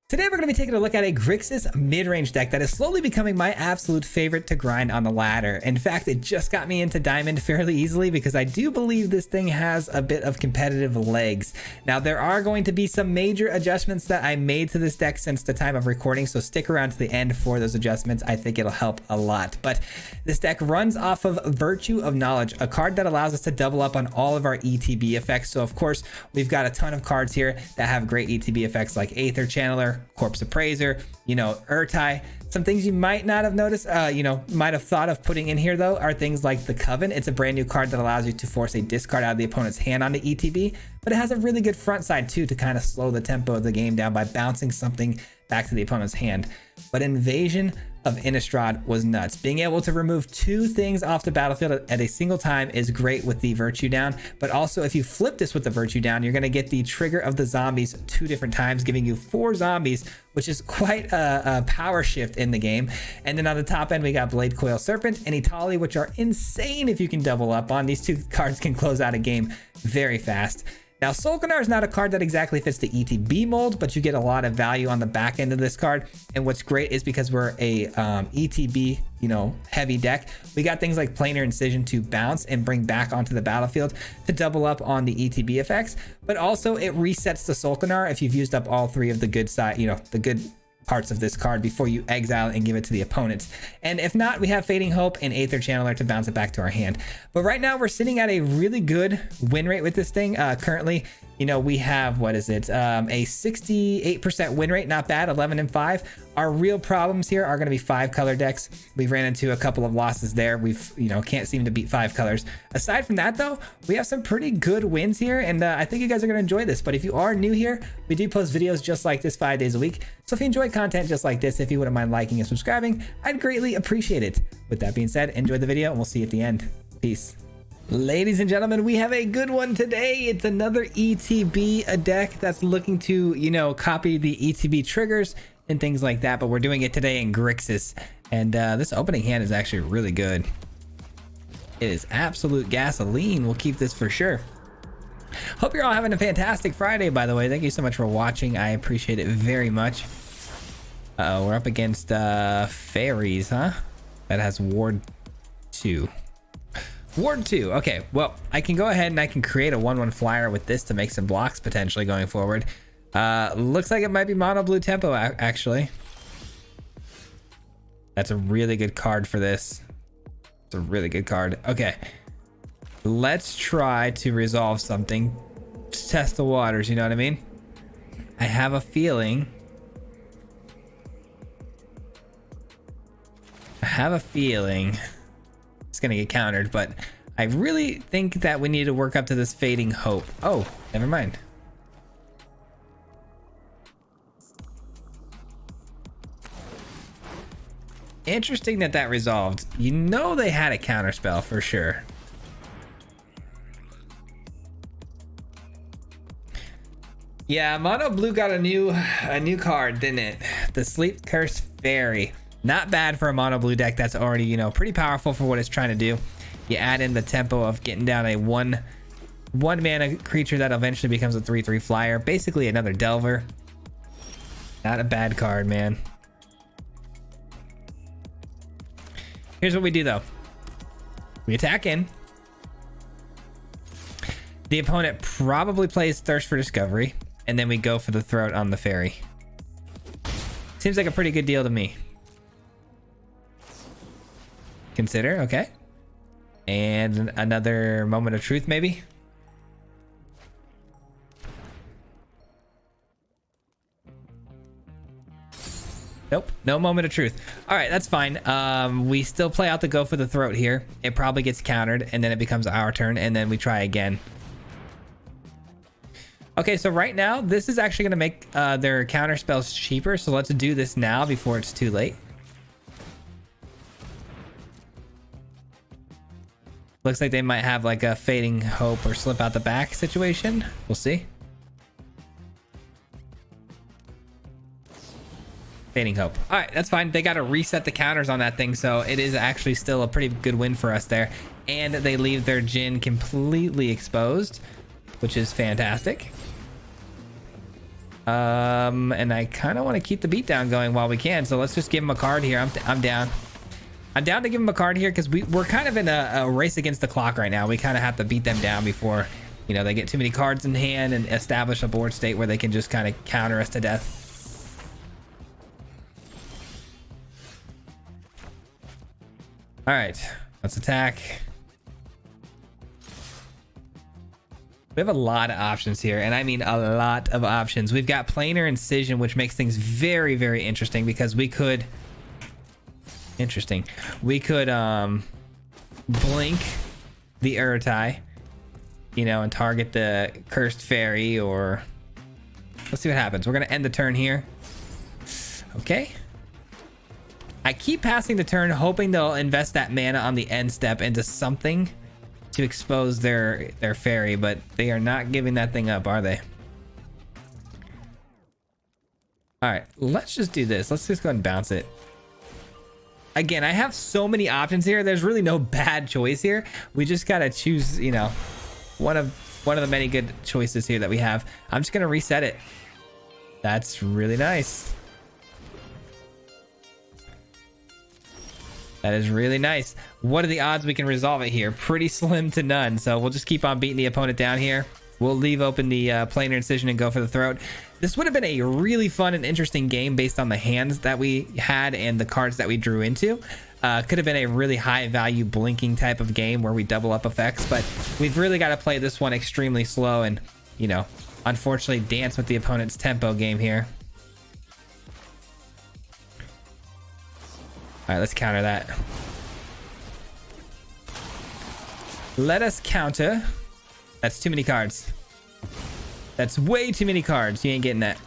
Today we're going to be taking a look at a Grixis mid-range deck that is slowly becoming my absolute favorite to grind on the ladder. In fact, it just got me into Diamond fairly easily because I do believe this thing has a bit of competitive legs. Now, there are going to be some major adjustments that I made to this deck since the time of recording, so stick around to the end for those adjustments. I think it'll help a lot. But this deck runs off of Virtue of Knowledge, a card that allows us to double up on all of our ETB effects. So of course, we've got a ton of cards here that have great ETB effects like Aether Channeler, Corpse Appraiser, Urtai. Some things you might not have noticed, might have thought of putting in here though, are things like the Coven. It's a brand new card that allows you to force a discard out of the opponent's hand onto ETB, but it has a really good front side too to kind of slow the tempo of the game down by bouncing something back to the opponent's hand. But Invasion of Innistrad was nuts. Being able to remove two things off the battlefield at a single time is great with the Virtue down, but also if you flip this with the Virtue down, you're going to get the trigger of the zombies 2 different times, giving you 4 zombies, which is quite a power shift in the game. And then on the top end, we got Blade Coil Serpent and Itali, which are insane if you can double up on. These 2 cards can close out a game very fast. Now, Solkanar is not a card that exactly fits the ETB mold, but you get a lot of value on the back end of this card. And what's great is because we're a ETB, heavy deck, we got things like Planar Incision to bounce and bring back onto the battlefield to double up on the ETB effects. But also it resets the Solkanar if you've used up all 3 of the good side, the good parts of this card before you exile and give it to the opponents. And if not, we have Fading Hope and Aether Channeler to bounce it back to our hand. But right now we're sitting at a really good win rate with this thing. Currently, we have, a 68% win rate, not bad, 11-5. Our real problems here are going to be 5 color decks. We've ran into a couple of losses there. We've, can't seem to beat 5 colors. Aside from that though, we have some pretty good wins here, and I think you guys are going to enjoy this. But if you are new here, we do post videos just like this 5 days a week. So if you enjoy content just like this, if you wouldn't mind liking and subscribing, I'd greatly appreciate it. With that being said, enjoy the video and we'll see you at the end. Peace. Ladies and gentlemen, we have a good one today. It's another ETB, a deck that's looking to, copy the ETB triggers and things like that, but we're doing it today in Grixis. And this opening hand is actually really good. It is absolute gasoline. We'll keep this for sure. Hope you're all having a fantastic Friday, by the way. Thank you so much for watching. I appreciate it very much. We're up against Fairies, huh? That has Ward 2. Ward 2. Okay, well, I can go ahead and I can create a 1/1 flyer with this to make some blocks potentially going forward. Looks like it might be mono blue tempo actually. That's a really good card for this. It's a really good card. Okay, let's try to resolve something. Just test the waters, you know what I mean? I have a feeling it's gonna get countered, but I really think that we need to work up to this Fading Hope. Oh, never mind. Interesting that resolved. They had a counter spell for sure. Yeah, mono blue got a new card, didn't it? The Sleep Curse Fairy. Not bad for a mono blue deck that's already, pretty powerful for what it's trying to do. You add in the tempo of getting down a one mana creature that eventually becomes a 3/3 flyer. Basically another Delver. Not a bad card, man. Here's what we do though. We attack in. The opponent probably plays Thirst for Discovery, and then we go for the Throat on the Fairy. Seems like a pretty good deal to me. Consider, okay. And another Moment of Truth, maybe. Nope, no Moment of Truth. All right, that's fine. We still play out the go for the Throat here. It probably gets countered, and then it becomes our turn, and then we try again. Okay, so right now, this is actually going to make their counter spells cheaper, so let's do this now before it's too late. Looks like they might have like a Fading Hope or Slip Out the Back situation. We'll see. Fading Hope. All right, that's fine. They got to reset the counters on that thing, so it is actually still a pretty good win for us there. And they leave their Jhin completely exposed, which is fantastic. And I kind of want to keep the beatdown going while we can. So let's just give him a card here. I'm down. I'm down to give him a card here because we're kind of in a race against the clock right now. We kind of have to beat them down before, you know, they get too many cards in hand and establish a board state where they can just kind of counter us to death. All right, let's attack. We have a lot of options here, and I mean a lot of options. We've got Planar Incision, which makes things very, very interesting because we could... We could blink the Urtai, you know, and target the Cursed Fairy, or... Let's see what happens. We're going to end the turn here. Okay. I keep passing the turn, hoping they'll invest that mana on the end step into something to expose their fairy, but they are not giving that thing up, are they? All right, let's just do this. Let's just go ahead and bounce it. Again, I have so many options here. There's really no bad choice here. We just gotta choose, you know, one of the many good choices here that we have. I'm just gonna reset it. That's really nice. That is really nice. What are the odds we can resolve it here? Pretty slim to none. So we'll just keep on beating the opponent down here. We'll leave open the Planar Incision and go for the throat. This would have been a really fun and interesting game based on the hands that we had and the cards that we drew into. Could have been a really high value blinking type of game where we double up effects, but we've really got to play this one extremely slow and, you know, unfortunately dance with the opponent's tempo game here. All right, let's counter that. Let us counter. That's too many cards. That's way too many cards. You ain't getting that.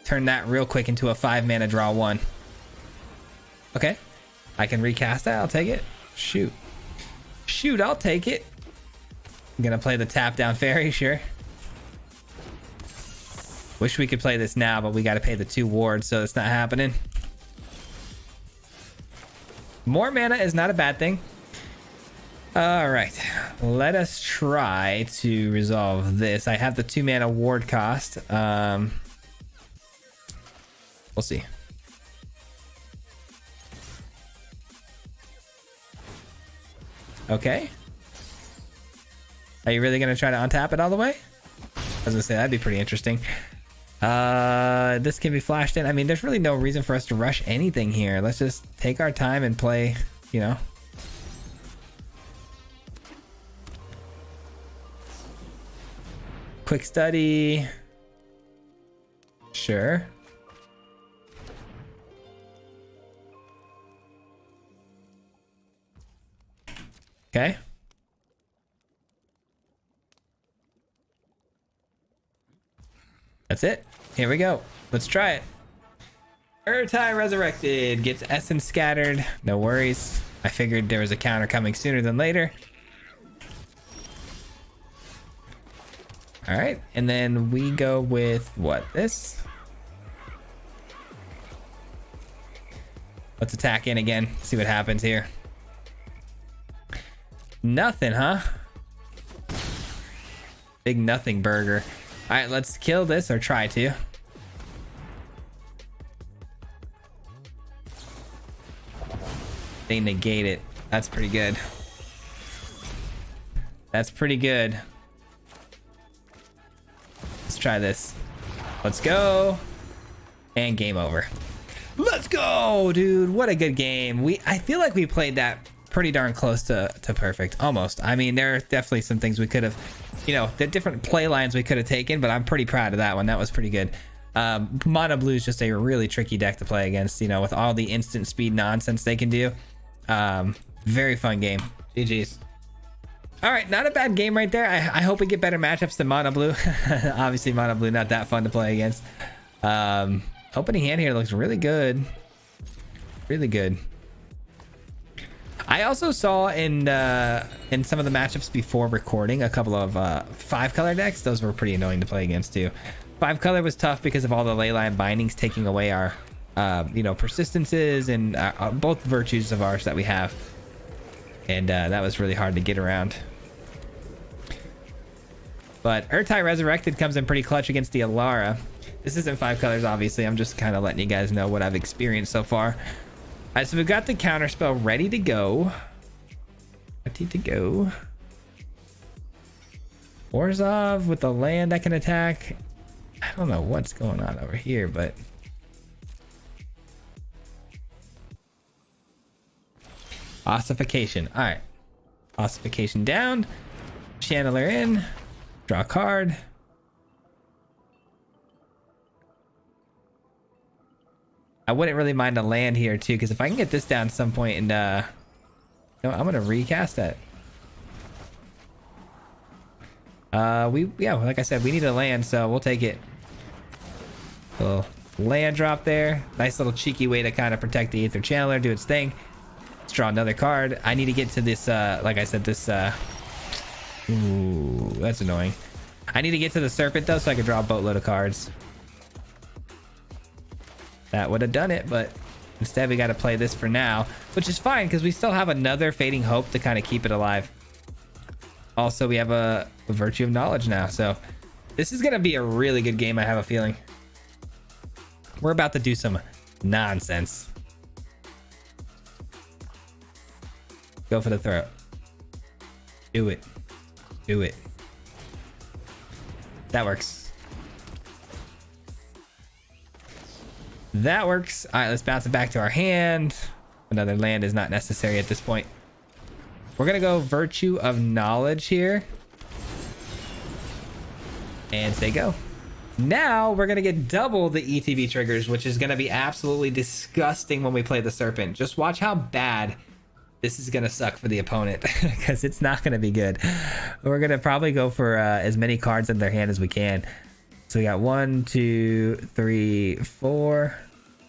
Turn that real quick into a 5-mana draw 1. Okay. I can recast that. I'll take it. Shoot. Shoot, I'll take it. I'm gonna play the tap down fairy, sure. Wish we could play this now, but we gotta pay the 2 wards, so it's not happening. More mana is not a bad thing. All right, let us try to resolve this. I have the 2 mana ward cost. We'll see. Okay. Are you really gonna try to untap it all the way? I was gonna say that'd be pretty interesting. This can be flashed in. I mean, there's really no reason for us to rush anything here. Let's just take our time and play, you know. Quick study. Sure. Okay. That's it. Here we go. Let's try it. Urtai resurrected. Gets essence scattered. No worries. I figured there was a counter coming sooner than later. All right, and then we go with what? This? Let's attack in again. See what happens here. Nothing, huh? Big nothing burger. All right, let's kill this, or try to. They negate it. That's pretty good. That's pretty good. Let's try this. Let's go. And game over. Let's go, dude. What a good game. I feel like we played that pretty darn close to perfect. Almost. I mean, there are definitely some things we could have, you know, the different play lines we could have taken, but I'm pretty proud of that one. That was pretty good. Mono Blue is just a really tricky deck to play against, you know, with all the instant speed nonsense they can do. Very fun game. GG's. All right, not a bad game right there. I hope we get better matchups than Mono Blue. Obviously, Mono Blue not that fun to play against. Opening hand here looks really good. Really good. I also saw in some of the matchups before recording a couple of 5-color decks. Those were pretty annoying to play against too. 5-color was tough because of all the leyline bindings taking away our, you know, persistences and both virtues of ours that we have. And that was really hard to get around. But Urtai Resurrected comes in pretty clutch against the Alara. This isn't 5 colors, obviously. I'm just kind of letting you guys know what I've experienced so far. All right, so we've got the counterspell ready to go. Ready to go. Orzhov with the land that can attack. I don't know what's going on over here, but... Ossification. All right. Ossification down. Channeler in. Draw a card. I wouldn't really mind a land here too, because if I can get this down at some point and no, I'm gonna recast that. Yeah, like I said, we need a land, so we'll take it. Little land drop there. Nice little cheeky way to kind of protect the Aether Channeler, do its thing. Let's draw another card. I need to get to this, like I said, this, ooh, that's annoying. I need to get to the Serpent though, so I can draw a boatload of cards. That would have done it, but instead we got to play this for now, which is fine because we still have another Fading Hope to kind of keep it alive. Also, we have a Virtue of Knowledge now, so this is going to be a really good game, I have a feeling. We're about to do some nonsense. Go for the throw. Do it. Do it. That works. That works. All right, let's bounce it back to our hand. Another land is not necessary at this point. We're gonna go Virtue of Knowledge here and say go. Now we're gonna get double the ETB triggers, which is gonna be absolutely disgusting when we play the Serpent. Just watch how bad this is gonna suck for the opponent, because it's not gonna be good. We're gonna probably go for as many cards in their hand as we can. So we got 1, 2, 3, 4,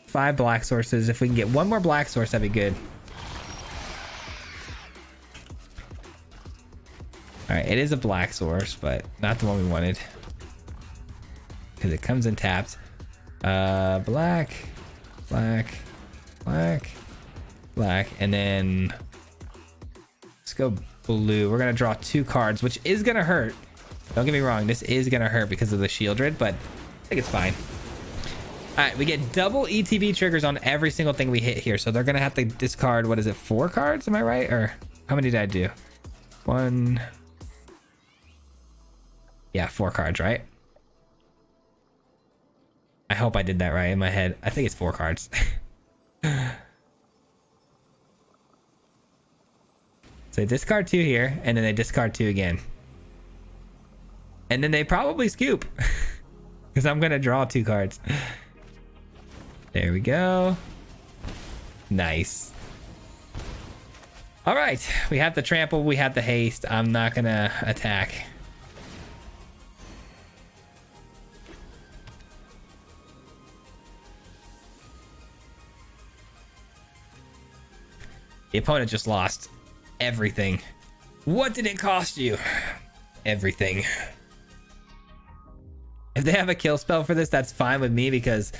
5 black sources. If we can get one more black source, that'd be good. All right, it is a black source, but not the one we wanted, because it comes in tapped. Black, black, black, black, and then let's go blue. We're gonna draw 2 cards, which is gonna hurt. Don't get me wrong, this is gonna hurt because of the Shieldred, but I think it's fine. All right, we get double ETB triggers on every single thing we hit here, so they're gonna have to discard, what is it, 4 cards? Am I right? Or how many did I do? 1. Yeah, 4 cards, right? I hope I did that right in my head. I think it's 4 cards. So they discard 2 here, and then they discard 2 again. And then they probably scoop, because I'm gonna draw 2 cards. There we go. Nice. All right, we have the trample, we have the haste. I'm not gonna attack. The opponent just lost everything. What did it cost you? Everything. If they have a kill spell for this, that's fine with me, because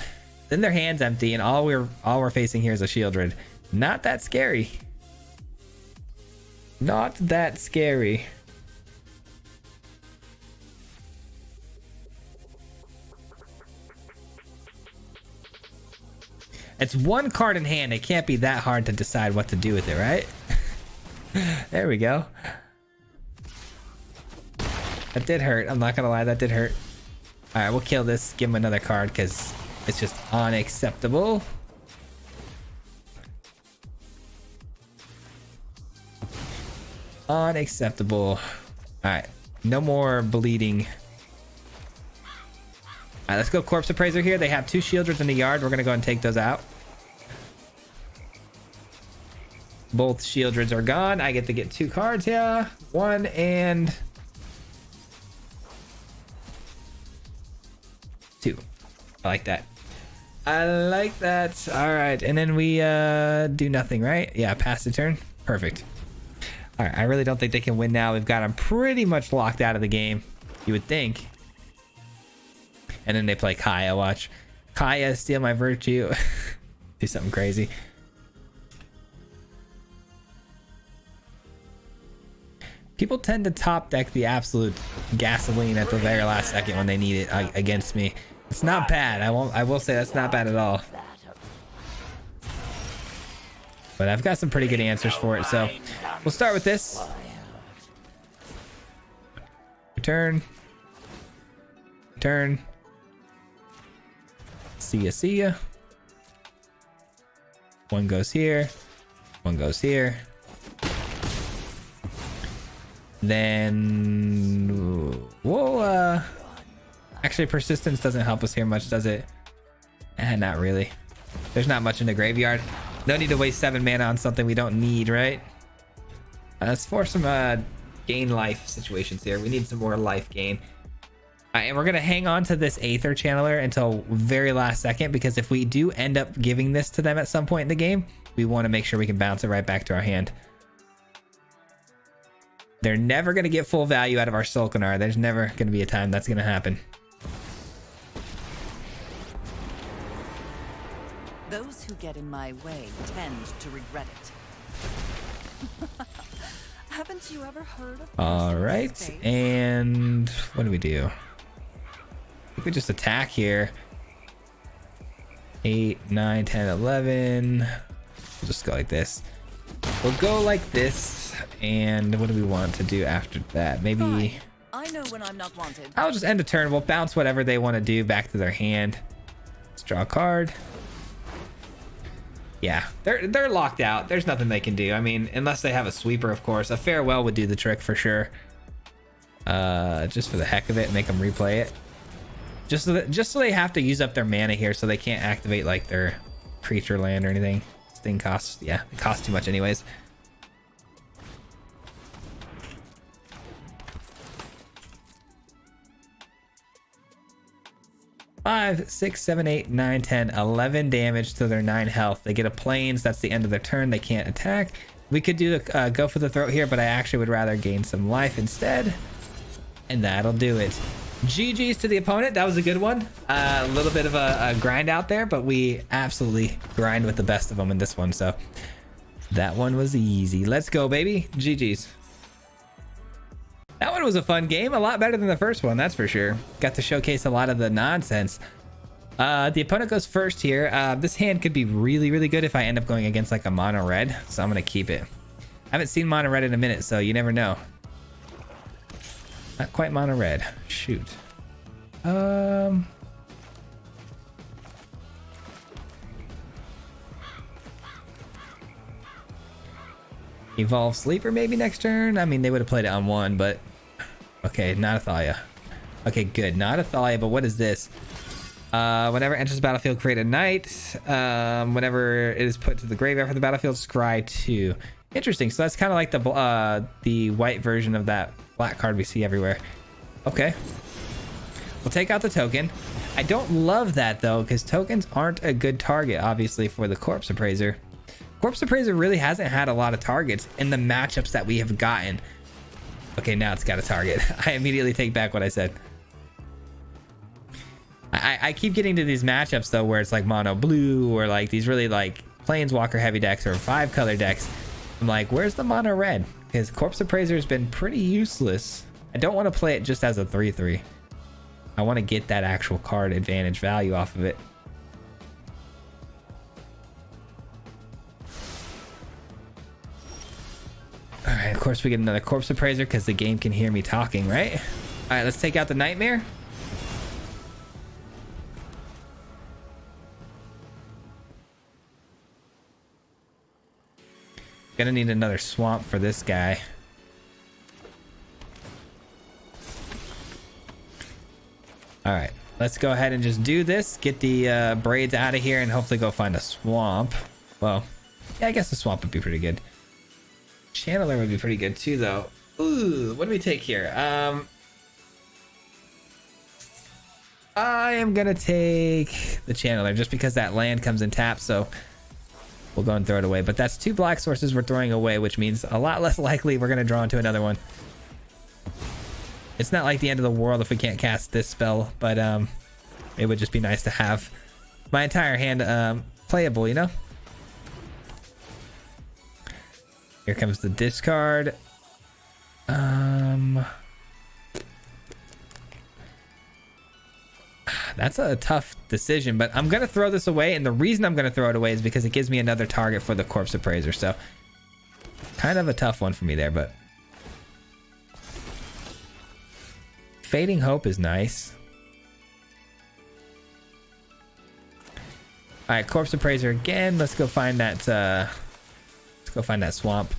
then their hand's empty and all we're facing here is a Shieldred. Not that scary. Not that scary. It's 1 card in hand. It can't be that hard to decide what to do with it, right? There we go. That did hurt. I'm not gonna lie, that did hurt. All right, we'll kill this. Give him another card because it's just unacceptable. Unacceptable. All right, no more bleeding. All right, let's go Corpse Appraiser here. They have 2 Shieldreds in the yard. We're gonna go and take those out. Both Shieldreds are gone. I get to get 2 cards here. 1 and 2. I like that. I like that. All right, and then we do nothing, right? Yeah, pass the turn. Perfect. All right, I really don't think they can win now. We've got them pretty much locked out of the game, you would think. And then they play Kaya. Watch. Kaya steal my Virtue. Do something crazy. People tend to top deck the absolute gasoline at the very last second when they need it against me. It's not bad. I will say that's not bad at all. But I've got some pretty good answers for it, so we'll start with this. Return. Return. See ya, see ya. One goes here. One goes here. Then we'll actually persistence doesn't help us here much, does it? Not really. There's not much in the graveyard. No need to waste 7 mana on something we don't need, right? Let's force some gain life situations here. We need some more life gain. And we're gonna hang on to this Aether Channeler until very last second, because if we do end up giving this to them at some point in the game, we want to make sure we can bounce it right back to our hand. They're never going to get full value out of our Sulkanar. There's never going to be a time that's going to happen. Those who get in my way tend to regret it. Haven't you ever heard of... All right, and what do we do? We just attack here. 8, 9, 10, 11. We'll just go like this. We'll go like this. And what do we want to do after that? Maybe... Fine. I know when I'm not wanted. I'll just end a turn. We'll bounce whatever they want to do back to their hand. Let's draw a card. Yeah, they're locked out. There's nothing they can do. I mean, unless they have a sweeper, of course. A farewell would do the trick for sure. Just for the heck of it, make them replay it. Just so they have to use up their mana here, so they can't activate like their creature land or anything. This thing costs, yeah, it costs too much anyways. Five, 6, 7, 8, 9, 10, 11 damage to their 9 health. They get a plains. That's the end of their turn. They can't attack. We could do a go for the throat here, but I actually would rather gain some life instead. And that'll do it. GG's to the opponent. That was a good one. A little bit of a grind out there, but we absolutely grind with the best of them in this one. So that one was easy. Let's go, baby. GG's. That one was a fun game, a lot better than the first one, that's for sure. Got to showcase a lot of the nonsense. The opponent goes first here. This hand could be really, really good if I end up going against like a mono red, so I'm gonna keep it. I haven't seen mono red in a minute, so you never know. Not quite mono red. Shoot. Evolve Sleeper maybe next turn. I mean, they would have played it on 1, but okay, not Athalia. Okay, good, not Athalia. But what is this? Whenever enters the battlefield, create a knight. Whenever it is put to the graveyard for the battlefield, scry 2. Interesting. So that's kind of like the white version of that black card we see everywhere. Okay, we'll take out the token. I don't love that though, because tokens aren't a good target, obviously, for the Corpse Appraiser. Corpse Appraiser really hasn't had a lot of targets in the matchups that we have gotten. Okay, now it's got a target. I immediately take back what I said. I keep getting to these matchups though where it's like mono blue or like these really like planeswalker heavy decks or 5-color decks. I'm like, where's the mono red? Because Corpse Appraiser has been pretty useless. I don't want to play it just as a 3/3. I want to get that actual card advantage value off of it. All right, of course we get another Corpse Appraiser because the game can hear me talking, right? All right, let's take out the Nightmare. Gonna need another swamp for this guy. All right, let's go ahead and just do this. Get the braids out of here and hopefully go find a swamp. Well, yeah, I guess the swamp would be pretty good. Channeler would be pretty good too, though. Ooh, what do we take here? I am gonna take the Channeler just because that land comes in tap, so we'll go and throw it away. But that's 2 black sources we're throwing away, which means a lot less likely we're gonna draw into another one. It's not like the end of the world if we can't cast this spell, but it would just be nice to have my entire hand playable, you know? Here comes the discard. That's a tough decision, but I'm gonna throw this away, and the reason I'm gonna throw it away is because it gives me another target for the Corpse Appraiser. So kind of a tough one for me there, but Fading Hope is nice. All right, Corpse Appraiser again. Let's go find that. Let's go find that swamp.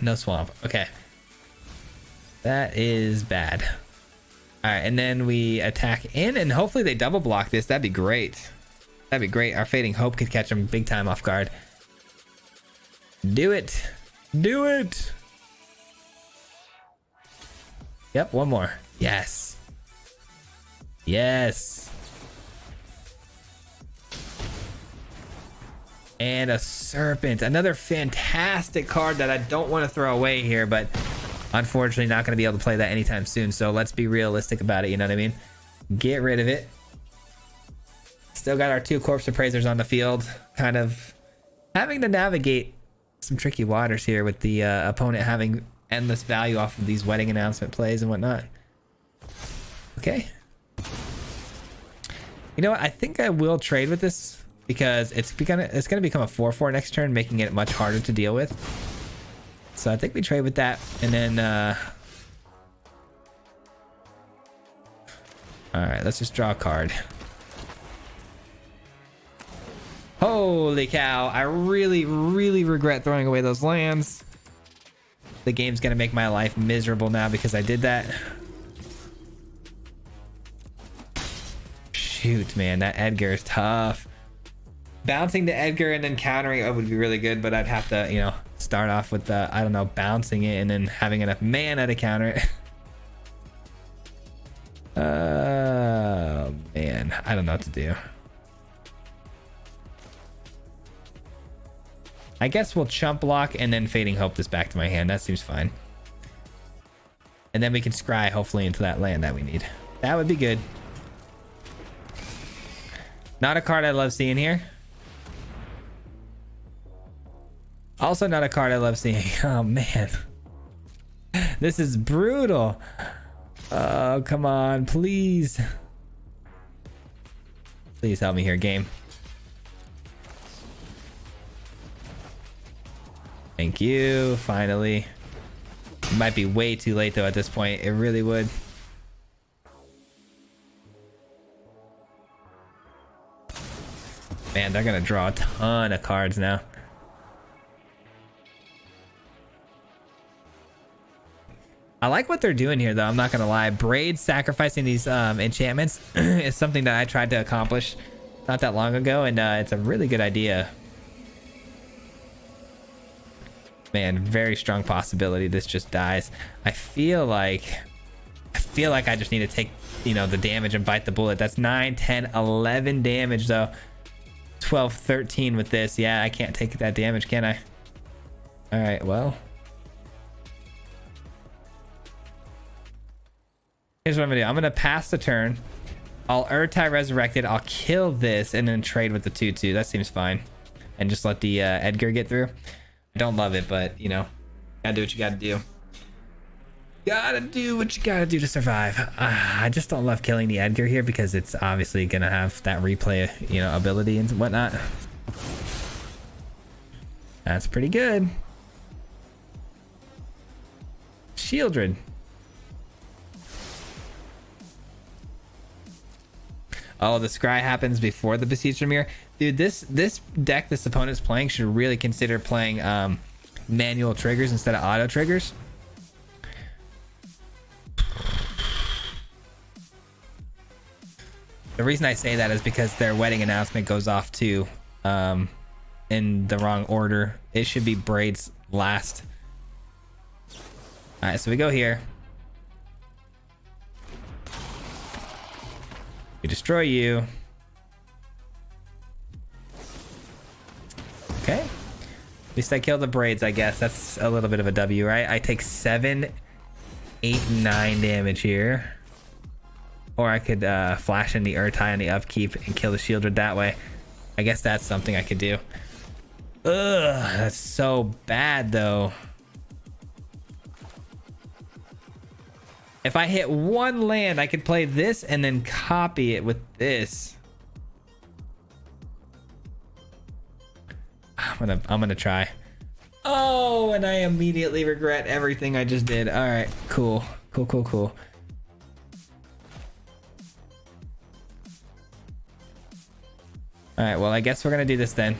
No swamp. Okay, that is bad. All right, and then we attack in, and hopefully they double block this. That'd be great. That'd be great. Our Fading Hope could catch them big time off guard. Do it. Do it. Yep, one more. Yes. Yes. And a Serpent. Another fantastic card that I don't want to throw away here, but unfortunately not going to be able to play that anytime soon. So let's be realistic about it. You know what I mean? Get rid of it. Still got our 2 Corpse Appraisers on the field. Kind of having to navigate some tricky waters here with the opponent having endless value off of these wedding announcement plays and whatnot. Okay. You know what? I think I will trade with this because it's gonna become a 4/4 next turn, making it much harder to deal with. So I think we trade with that, and then all right, let's just draw a card. Holy cow, I really regret throwing away those lands. The game's gonna make my life miserable now because I did that. Shoot, man, that Edgar is tough. Bouncing the Edgar and then countering it would be really good, but I'd have to, you know, start off with the, I don't know, bouncing it and then having enough mana to counter it. Oh man, I don't know what to do. I guess we'll chump block and then Fading Hope this back to my hand. That seems fine. And then we can scry hopefully into that land that we need. That would be good. Not a card I love seeing here. Also not a card I love seeing. Oh man. This is brutal. Oh, come on, please. Please help me here, game. Thank you, finally. It might be way too late though at this point. It really would. Man, they're gonna draw a ton of cards now. I like what they're doing here though, I'm not gonna lie. Braid sacrificing these enchantments is something that I tried to accomplish not that long ago, and it's a really good idea. Man, very strong possibility this just dies. I feel like I just need to take, you know, the damage and bite the bullet. That's 9, 10, 11 damage though. 12, 13 with this. Yeah, I can't take that damage, can I? All right, well. Here's what I'm gonna do. I'm gonna pass the turn. I'll Urtai Resurrected. I'll kill this and then trade with the 2/2. That seems fine. And just let the Edgar get through. I don't love it, but you know, gotta do what you gotta do. Gotta do what you gotta do to survive. I just don't love killing the Edgar here because it's obviously gonna have that replay, you know, ability and whatnot. That's pretty good. Shieldred. Oh, the scry happens before the Beseech Mirror. Dude, this deck this opponent's playing should really consider playing manual triggers instead of auto triggers. The reason I say that is because their wedding announcement goes off too in the wrong order. It should be Braids last. All right, so we go here. We destroy you. Okay. At least I killed the Braids, I guess. That's a little bit of a W, right? I take 7, 8, 9 damage here. Or I could flash in the Urtai on the upkeep and kill the Shieldred that way. I guess that's something I could do. Ugh, that's so bad though. If I hit one land, I could play this and then copy it with this. I'm gonna try. Oh, and I immediately regret everything I just did. All right, cool. All right, well, I guess we're gonna do this then.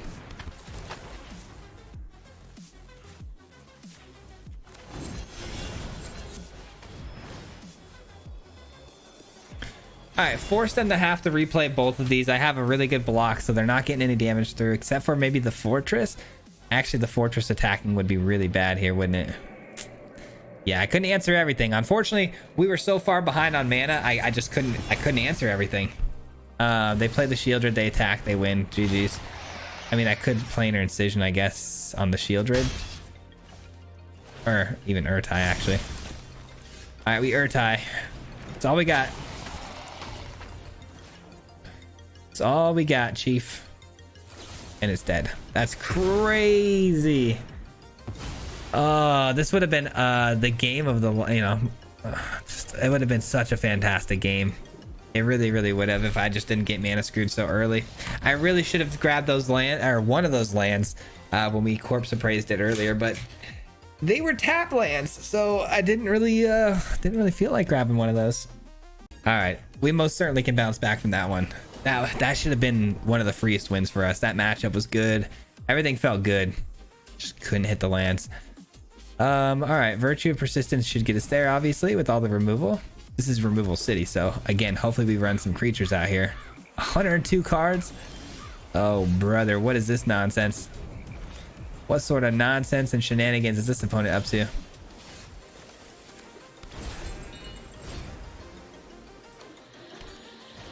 All right, force them to have to replay both of these. I have a really good block, so they're not getting any damage through, except for maybe the fortress. Actually, the fortress attacking would be really bad here, wouldn't it? Yeah, I couldn't answer everything. Unfortunately, we were so far behind on mana, I just couldn't answer everything. They play the Shieldred, they attack, they win. GG's. I mean, I could planar incision, I guess, on the Shieldred. Or even Urtai, actually. All right, we Urtai. That's all we got. That's all we got, Chief. And it's dead. That's crazy. This would have been the game of the, you know, it would have been such a fantastic game. It really would have if I just didn't get mana screwed so early. I really should have grabbed those land, or one of those lands, when we corpse appraised it earlier, but they were tap lands, so I didn't really feel like grabbing one of those. All right, we most certainly can bounce back from that one. That should have been one of the freest wins for us. That matchup was good. Everything felt good. Just couldn't hit the lands. All right, Virtue of Persistence should get us there, obviously, with all the removal. This is Removal City, so again, hopefully we run some creatures out here. 102 cards? Oh, brother, what is this nonsense? What sort of nonsense and shenanigans is this opponent up to?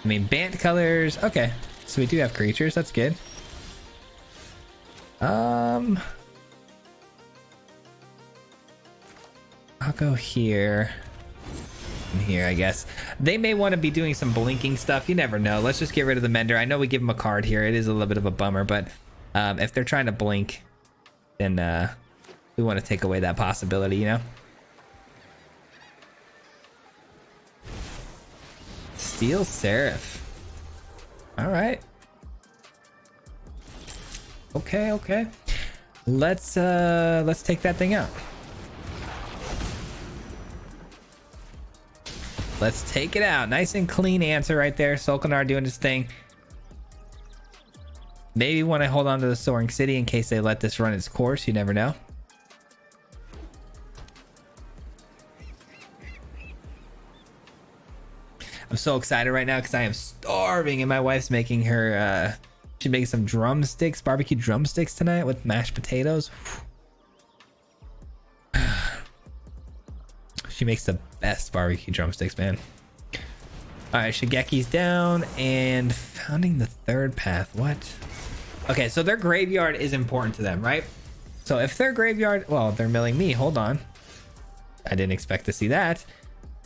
I mean, Bant colors. Okay, so we do have creatures. That's good. I'll go here and here, I guess. They may want to be doing some blinking stuff. You never know. Let's just get rid of the Mender. I know we give them a card here. It is a little bit of a bummer, but if they're trying to blink, then we want to take away that possibility, you know? Steel Seraph. All right. Okay. Let's take that thing out. Let's take it out. Nice and clean answer right there. Solkanar doing his thing. Maybe want to hold on to the Soaring City in case they let this run its course. You never know. I'm so excited right now because I am starving and my wife's making her she's making some drumsticks, barbecue drumsticks tonight with mashed potatoes. She makes the best barbecue drumsticks, man. All right, Shigeki's down and founding the third path. What? Okay, so their graveyard is important to them, right? So if their graveyard, well, they're milling me. Hold on. I didn't expect to see that.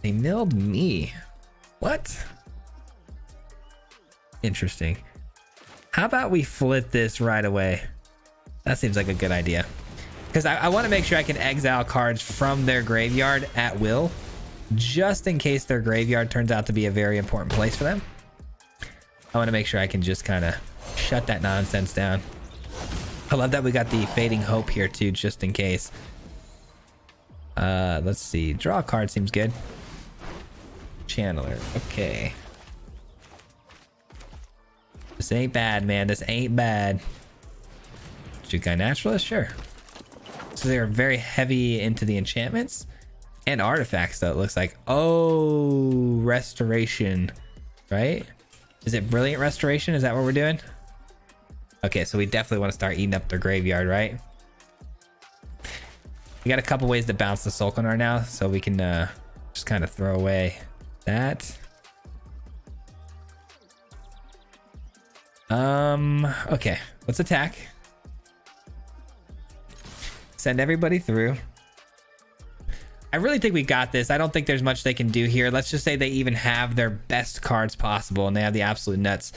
They milled me. What? Interesting. How about we flip this right away? That seems like a good idea. Because I want to make sure I can exile cards from their graveyard at will, just in case their graveyard turns out to be a very important place for them. I want to make sure I can just kind of shut that nonsense down. I love that we got the Fading Hope here too, just in case. Let's see. Draw a card seems good. Channeler. Okay. This ain't bad, man. This ain't bad. Jukai Naturalist? Sure. So they're very heavy into the enchantments and artifacts, though, it looks like. Oh, Restoration. Right? Is it Brilliant Restoration? Is that what we're doing? Okay, so we definitely want to start eating up their graveyard, right? We got a couple ways to bounce the Solkanar now, so we can just kind of throw away that. Okay, let's attack. Send everybody through. I really think we got this. I don't think there's much they can do here. Let's just say they even have their best cards possible and they have the absolute nuts.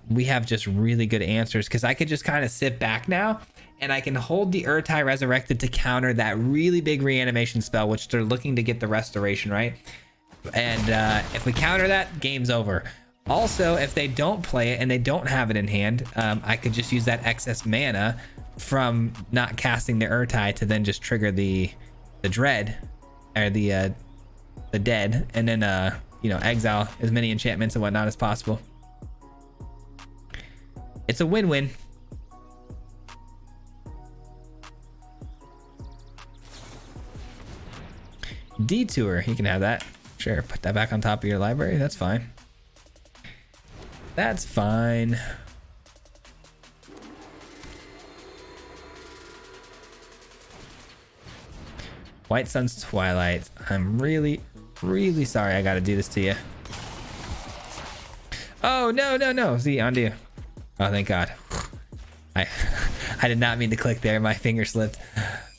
We have just really good answers because I could just kind of sit back now and I can hold the Urtai Resurrected to counter that really big reanimation spell, which they're looking to get the restoration, right? And if we counter that, game's over. Also, if they don't play it and they don't have it in hand, I could just use that excess mana from not casting the Urtai to then just trigger the dread or the dead, and then you know, exile as many enchantments and whatnot as possible. It's a win-win. Detour, you can have that. Sure, put that back on top of your library. That's fine. That's fine. White Sun's Twilight. I'm really, really sorry I gotta do this to you. Oh, no, no, no. See, undo. Oh, thank God. I did not mean to click there. My finger slipped.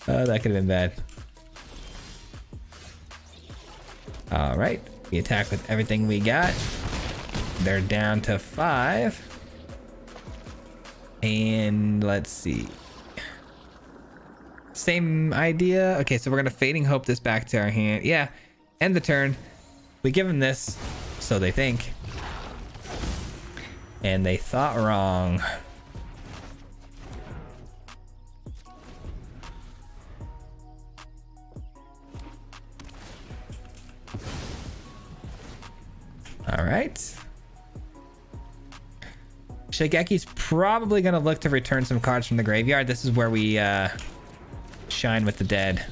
Oh, that could have been bad. All right. We attack with everything we got. They're down to 5. And let's see. Same idea. Okay, so we're gonna Fading Hope this back to our hand. Yeah, end the turn. We give them this, so they think. And they thought wrong. All right. Shigeki's probably gonna look to return some cards from the graveyard. This is where we shine with the dead.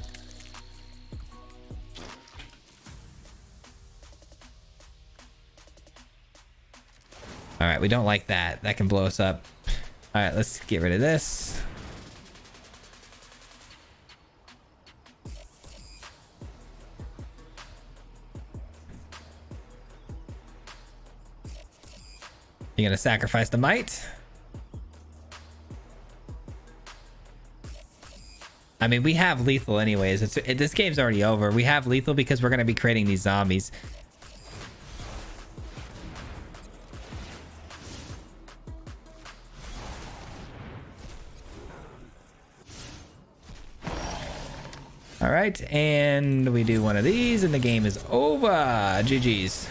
All right, we don't like that. That can blow us up. All right, let's get rid of this. You're gonna sacrifice the might. I mean, we have lethal anyways. This game's already over. We have lethal because we're gonna be creating these zombies. All right, and we do one of these and the game is over. GG's.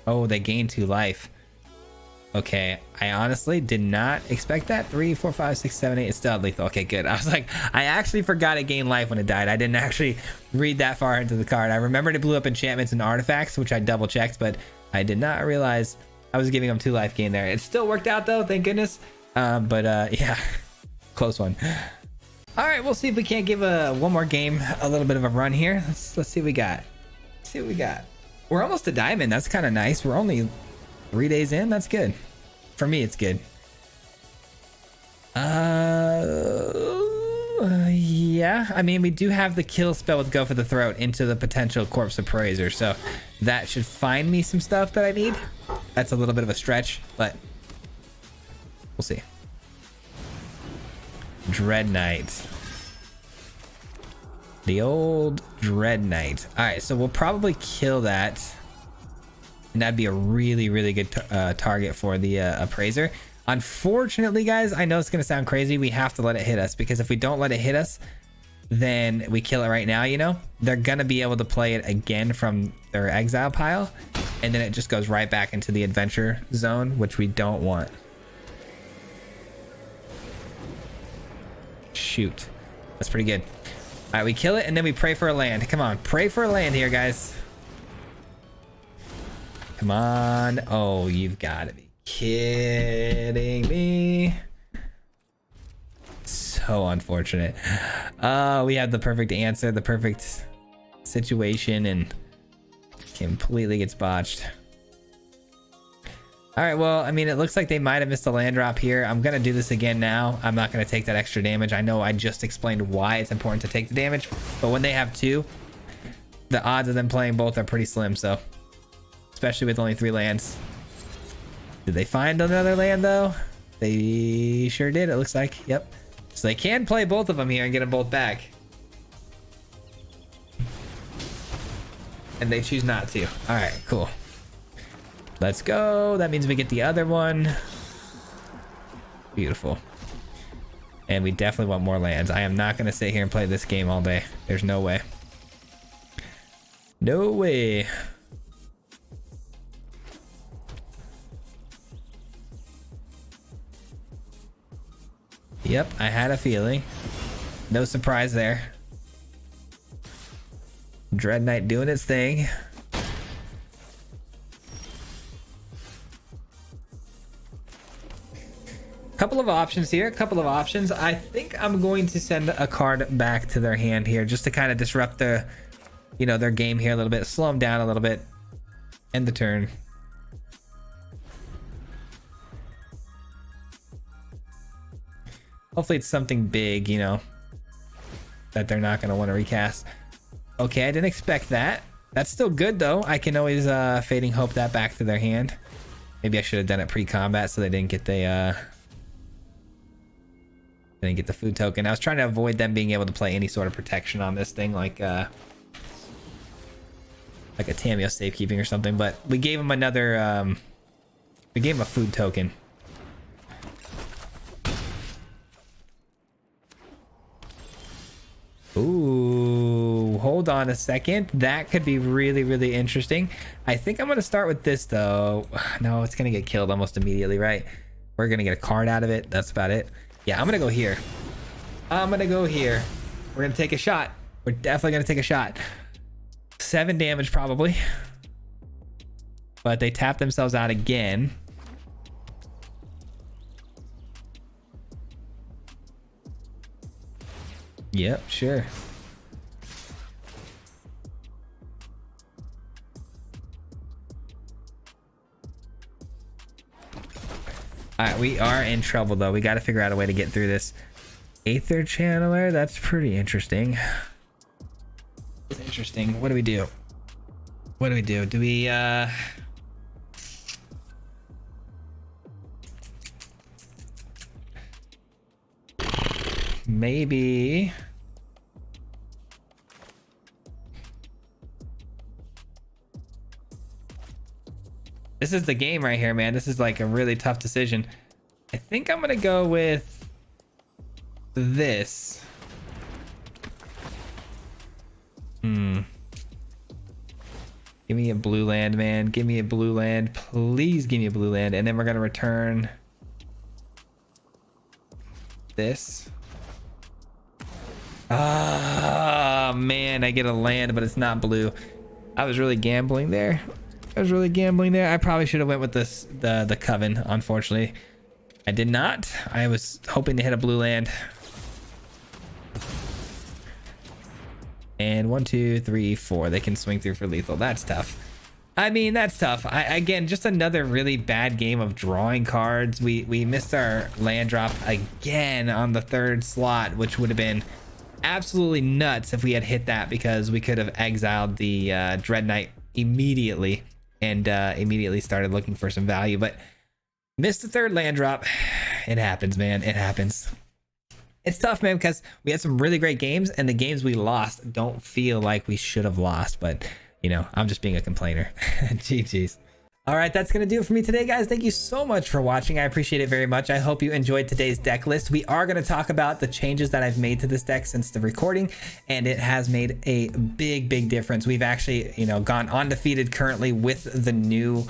Oh, they gain 2 life. Okay, I honestly did not expect that. 3, 4, 5, 6, 7, 8. It's still lethal. Okay, good. I was like, I actually forgot it gained life when it died. I didn't actually read that far into the card. I remembered it blew up enchantments and artifacts, which I double checked, but I did not realize I was giving them 2 life gain there. It still worked out though, thank goodness. Yeah, close one. All right, we'll see if we can't give one more game a little bit of a run here. Let's see what we got. Let's see what we got. We're almost to diamond. That's kind of nice. We're only 3 days in. That's good. For me, it's good. Yeah. I mean, we do have the kill spell with Go for the Throat into the potential Corpse Appraiser, so that should find me some stuff that I need. That's a little bit of a stretch, but we'll see. Dread Knight. The old Dread Knight. All right, so we'll probably kill that. And that'd be a really, really good target for the Appraiser. Unfortunately, guys, I know it's going to sound crazy. We have to let it hit us, because if we don't let it hit us, then we kill it right now, you know? They're going to be able to play it again from their exile pile. And then it just goes right back into the adventure zone, which we don't want. Shoot. That's pretty good. All right, we kill it and then we pray for a land. Come on, pray for a land here, guys. Come on. Oh, you've got to be kidding me. So unfortunate. We had the perfect answer, the perfect situation, and completely gets botched. All right, well, I mean, it looks like they might have missed a land drop here. I'm going to do this again now. I'm not going to take that extra damage. I know I just explained why it's important to take the damage, but when they have 2, the odds of them playing both are pretty slim, so especially with only 3 lands. Did they find another land, though? They sure did, it looks like. Yep. So they can play both of them here and get them both back. And they choose not to. All right, cool. Let's go. That means we get the other one. Beautiful. And we definitely want more lands. I am not going to sit here and play this game all day. There's no way. No way. Yep, I had a feeling. No surprise there. Dread Knight doing its thing. Couple of options here, couple of options. I think I'm going to send a card back to their hand here just to kind of disrupt the, you know, their game here a little bit, slow them down a little bit, end the turn. Hopefully it's something big, you know, that they're not going to want to recast. Okay, I didn't expect that. That's still good though. I can always Fading Hope that back to their hand. Maybe I should have done it pre-combat so they didn't get the food token. I was trying to avoid them being able to play any sort of protection on this thing, like a Tamiyo safekeeping or something. But we gave him another. We gave him a food token. Ooh, hold on a second. That could be really, really interesting. I think I'm going to start with this, though. No, it's going to get killed almost immediately, right? We're going to get a card out of it. That's about it. Yeah, I'm going to go here. I'm going to go here. We're going to take a shot. We're definitely going to take a shot. 7 damage, probably. But they tap themselves out again. Yep, sure. All right, we are in trouble though. We got to figure out a way to get through this. Aether Channeler, that's pretty interesting. It's interesting. What do we do? What do we do? Do we maybe this is the game right here, man. This is like a really tough decision. I think I'm gonna go with this. Give me a blue land, man. Give me a blue land. Please give me a blue land. And then we're gonna return this. Ah, man, I get a land, but it's not blue. I was really gambling there. I probably should have went with this, the Coven. Unfortunately, I did not. I was hoping to hit a blue land. And 1, 2, 3, 4. They can swing through for lethal. That's tough. I mean, that's tough. Again, just another really bad game of drawing cards. We missed our land drop again on the 3rd slot, which would have been absolutely nuts if we had hit that, because we could have exiled the Dread Knight immediately and immediately started looking for some value. But missed the 3rd land drop. It happens, man. It happens. It's tough, man, because we had some really great games, and the games we lost don't feel like we should have lost. But, you know, I'm just being a complainer. GG's. All right, that's going to do it for me today, guys. Thank you so much for watching. I appreciate it very much. I hope you enjoyed today's deck list. We are going to talk about the changes that I've made to this deck since the recording, and it has made a big, big difference. We've actually, you know, gone undefeated currently with the new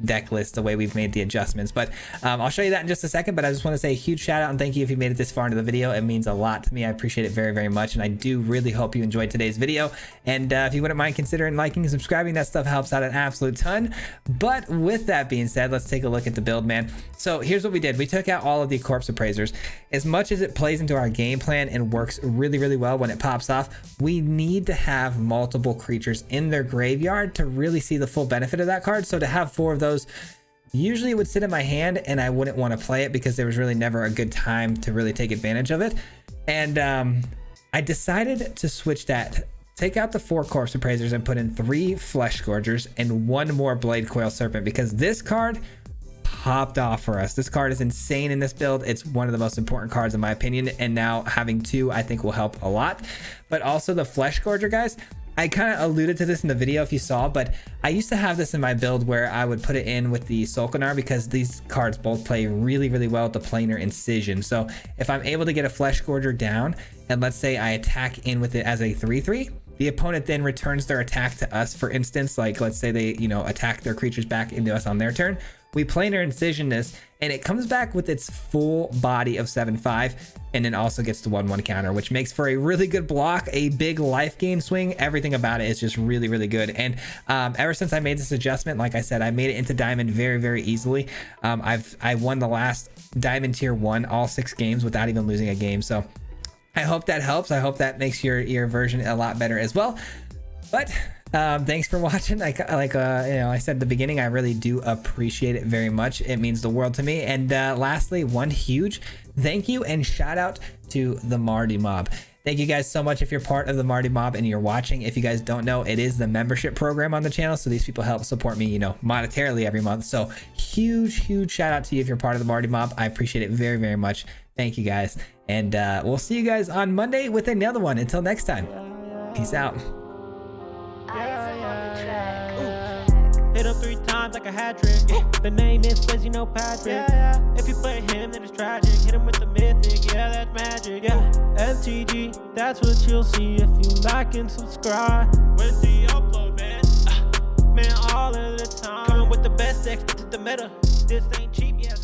deck list, the way we've made the adjustments. But I'll show you that in just a second. But I just want to say a huge shout out and thank you if you made it this far into the video. It means a lot to me. I appreciate it very, very much. And I do really hope you enjoyed today's video. And if you wouldn't mind considering liking and subscribing, that stuff helps out an absolute ton. But with that being said, let's take a look at the build, man. So here's what we did. We took out all of the Corpse Appraisers. As much as it plays into our game plan and works really, really well when it pops off, we need to have multiple creatures in their graveyard to really see the full benefit of that card. So to have 4 of those, usually it would sit in my hand and I wouldn't want to play it because there was really never a good time to really take advantage of it. And I decided to switch that. Take out the 4 Corpse Appraisers and put in 3 Flesh Scourgers and 1 more Blade Coil Serpent, because this card popped off for us. This card is insane in this build. It's one of the most important cards in my opinion, and now having 2 I think will help a lot. But also the Flesh Scourger, guys, I kind of alluded to this in the video if you saw, but I used to have this in my build where I would put it in with the Solkanar because these cards both play really, really well with the Planar Incision. So if I'm able to get a Flesh Scourger down and let's say I attack in with it as a 3/3, The opponent then returns their attack to us. For instance, like let's say they, you know, attack their creatures back into us on their turn. We planar incision this, and it comes back with its full body of 7/5, and then also gets the 1/1 counter, which makes for a really good block, a big life gain swing. Everything about it is just really, really good. And ever since I made this adjustment, like I said, I made it into Diamond very, very easily. I won the last Diamond Tier 1 all 6 games without even losing a game. So I hope that helps. I hope that makes your version a lot better as well. But thanks for watching. You know, I said at the beginning, I really do appreciate it very much. It means the world to me. And lastly, one huge thank you and shout out to the Marty Mob. Thank you guys so much if you're part of the Marty Mob and you're watching. If you guys don't know, it is the membership program on the channel. So these people help support me, you know, monetarily every month. So huge shout out to you if you're part of the Marty Mob. I appreciate it very, very much. Thank you guys. And we'll see you guys on Monday with another one. Until next time, peace out. Hit him 3 times like a hat trick. Yeah. The name is Swayze, no Patrick. If you play him, then it's tragic. Hit him with the mythic, yeah, that's magic. Yeah, MTG, that's what you'll see if you like and subscribe. Where's the upload, man? Man, all of the time. Coming with the best decks, this is the meta. This ain't cheap, yeah.